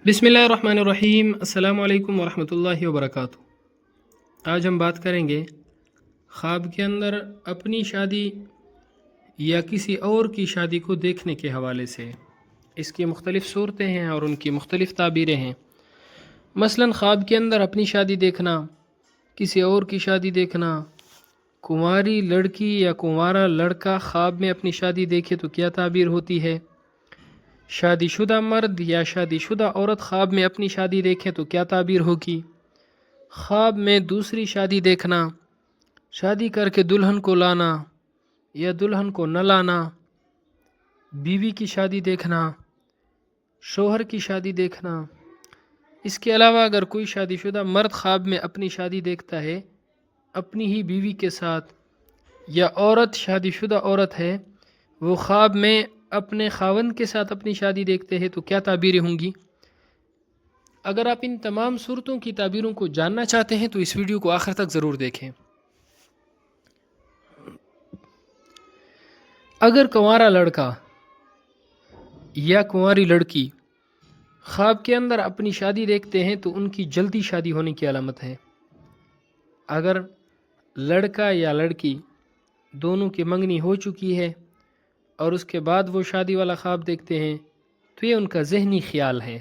बिस्मिल्लाहिर्रहमानिर्रहीम। अस्सलाम वालेकुम वरहमतुल्लाहि वबरकातुहू। आज हम बात करेंगे ख्वाब के अंदर अपनी शादी या किसी और की शादी को देखने के हवाले से। इसकी मुख्तलिफ़ सूरतें हैं और उनकी मुख्तलिफ़ ताबीरें हैं। मसलन ख्वाब के अंदर अपनी शादी देखना, किसी और की शादी देखना, कुंवारी लड़की या कुंवारा लड़का ख्वाब में अपनी शादी देखे तो क्या ताबीर होती है। शादीशुदा मर्द या शादीशुदा औरत ख्वाब में अपनी शादी देखें तो क्या ताबीर होगी। ख्वाब में दूसरी शादी देखना, शादी करके दुल्हन को लाना या दुल्हन को न लाना, बीवी की शादी देखना, शोहर की शादी देखना। इसके अलावा अगर कोई शादीशुदा मर्द ख्वाब में अपनी शादी देखता है अपनी ही बीवी के साथ, या औरत शादीशुदा औरत है वो ख्वाब में अपने खावंद के साथ अपनी शादी देखते हैं तो क्या ताबीरें होंगी। अगर आप इन तमाम सूरतों की ताबीरों को जानना चाहते हैं तो इस वीडियो को आखिर तक ज़रूर देखें। अगर कुंवारा लड़का या कुंवारी लड़की ख्वाब के अंदर अपनी शादी देखते हैं तो उनकी जल्दी शादी होने की अलामत है। अगर लड़का या लड़की दोनों की मंगनी हो चुकी है और उसके बाद वो शादी वाला ख्वाब देखते हैं तो ये उनका ज़हनी ख्याल है।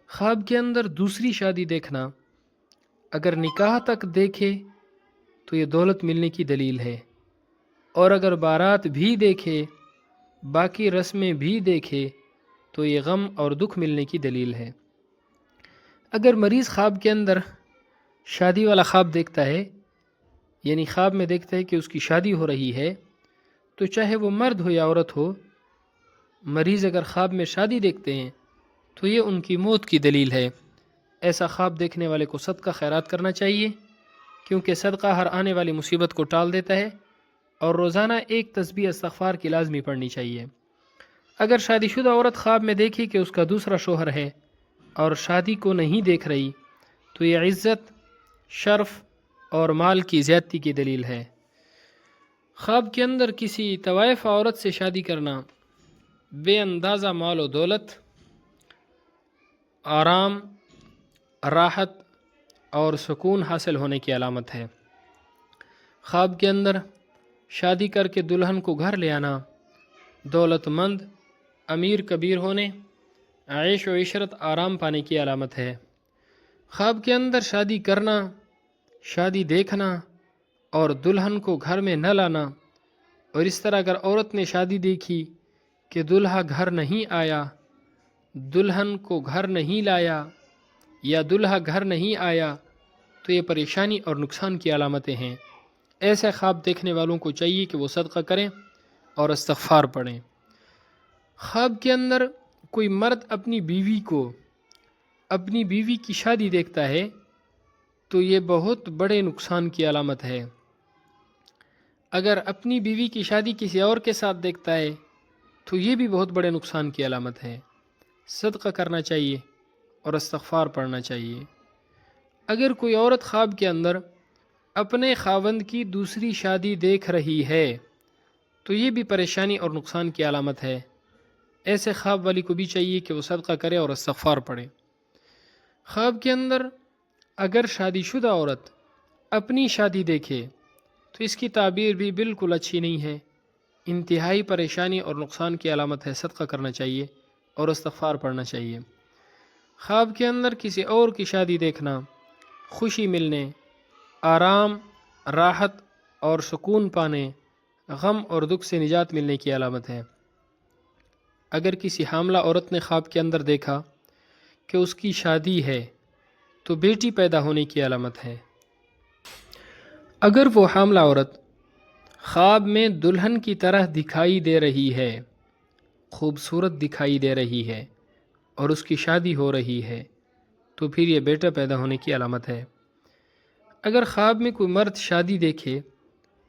ख्वाब के अंदर दूसरी शादी देखना अगर निकाह तक देखे तो ये दौलत मिलने की दलील है, और अगर बारात भी देखे, बाकी रस्में भी देखे तो ये गम और दुख मिलने की दलील है। अगर मरीज़ ख्वाब के अंदर शादी वाला ख्वाब देखता है, यानी ख्वाब में देखता है कि उसकी शादी हो रही है, तो चाहे वो मर्द हो या औरत हो, मरीज़ अगर ख्वाब में शादी देखते हैं तो ये उनकी मौत की दलील है। ऐसा ख्वाब देखने वाले को सदका खैरात करना चाहिए, क्योंकि सदका हर आने वाली मुसीबत को टाल देता है, और रोज़ाना एक तस्बीह इस्तग़फ़ार की लाजमी पढ़नी चाहिए। अगर शादीशुदा औरत ख्वाब में देखे कि उसका दूसरा शोहर है और शादी को नहीं देख रही तो ये इज़्ज़त, शर्फ़ और माल की ज़्यादती की दलील है। ख्वाब के अंदर किसी तवाइफ़ औरत से शादी करना बेअंदाज़ा माल और दौलत, आराम, राहत और सुकून हासिल होने की अलामत है। ख्वाब के अंदर शादी करके दुल्हन को घर ले आना दौलतमंद, अमीर कबीर होने, ऐश व इशरत, आराम पाने की अलामत है। ख्वाब के अंदर शादी करना, शादी देखना और दुल्हन को घर में न लाना, और इस तरह अगर औरत ने शादी देखी कि दुल्हा घर नहीं आया, दुल्हन को घर नहीं लाया या दुल्हा घर नहीं आया, तो ये परेशानी और नुकसान की अलामतें हैं। ऐसे ख्वाब देखने वालों को चाहिए कि वो सदका करें और इस्तग़फ़ार पढ़ें। ख्वाब के अंदर कोई मर्द अपनी बीवी की शादी देखता है तो ये बहुत बड़े नुकसान की अलामत है। अगर अपनी बीवी की शादी किसी और के साथ देखता है तो ये भी बहुत बड़े नुकसान की अलामत है। सदका करना चाहिए और इस्तग़फ़ार पढ़ना चाहिए। अगर कोई औरत ख्वाब के अंदर अपने खावंद की दूसरी शादी देख रही है तो ये भी परेशानी और नुकसान की अलामत है। ऐसे ख्वाब वाली को भी चाहिए कि वो सदका करे और इस्तग़फ़ार पढ़े। ख्वाब के अंदर अगर शादीशुदा औरत अपनी शादी देखे तो इसकी ताबीर भी बिल्कुल अच्छी नहीं है, इंतहाई परेशानी और नुकसान की अलामत है। सदका करना चाहिए और इस्तग़फ़ार पढ़ना चाहिए। ख्वाब के अंदर किसी और की शादी देखना खुशी मिलने, आराम, राहत और सुकून पाने, गम और दुख से निजात मिलने की अलामत है। अगर किसी हामला औरत ने ख्वाब के अंदर देखा कि उसकी शादी है तो बेटी पैदा होने की अलामत है। अगर वो हामला औरत ख्वाब में दुल्हन की तरह दिखाई दे रही है, खूबसूरत दिखाई दे रही है और उसकी शादी हो रही है तो फिर ये बेटा पैदा होने की अलामत है। अगर ख्वाब में कोई मर्द शादी देखे,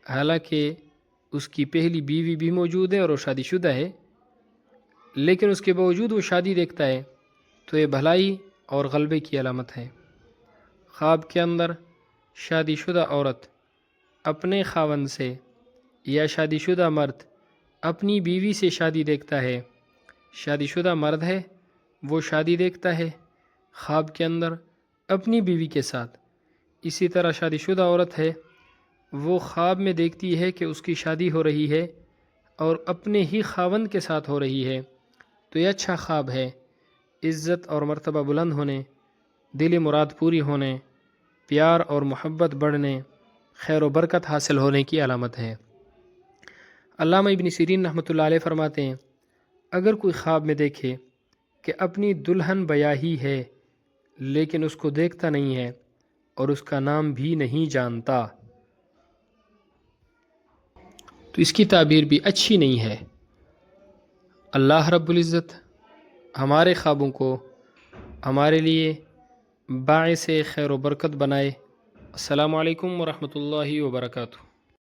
हालांकि उसकी पहली बीवी भी मौजूद है और वो शादीशुदा है, लेकिन उसके बावजूद वो शादी देखता है तो ये भलाई और गलबे की अलामत है। ख्वाब के अंदर शादीशुदा औरत अपने खावंद से या शादीशुदा मर्द अपनी बीवी से शादी देखता है, शादीशुदा मर्द है وہ شادی دیکھتا ہے خواب کے اندر اپنی بیوی کے ساتھ، اسی طرح شادی شدہ عورت ہے، وہ خواب میں دیکھتی ہے کہ اس کی شادی ہو رہی ہے اور اپنے ہی خاوند کے ساتھ ہو رہی ہے، تو یہ اچھا خواب ہے، عزت اور مرتبہ بلند ہونے، دلی مراد پوری ہونے، پیار اور محبت بڑھنے، خیر و برکت حاصل ہونے کی علامت ہے۔ علامہ ابن سیرین رحمۃ اللہ علیہ فرماتے ہیں، اگر کوئی خواب میں دیکھے کہ اپنی دلہن بیاہی ہے لیکن اس کو دیکھتا نہیں ہے اور اس کا نام بھی نہیں جانتا، تو اس کی تعبیر بھی اچھی نہیں ہے۔ اللہ رب العزت ہمارے خوابوں کو ہمارے لیے باعث خیر و برکت بنائے۔ السلام علیکم ورحمۃ اللہ وبرکاتہ۔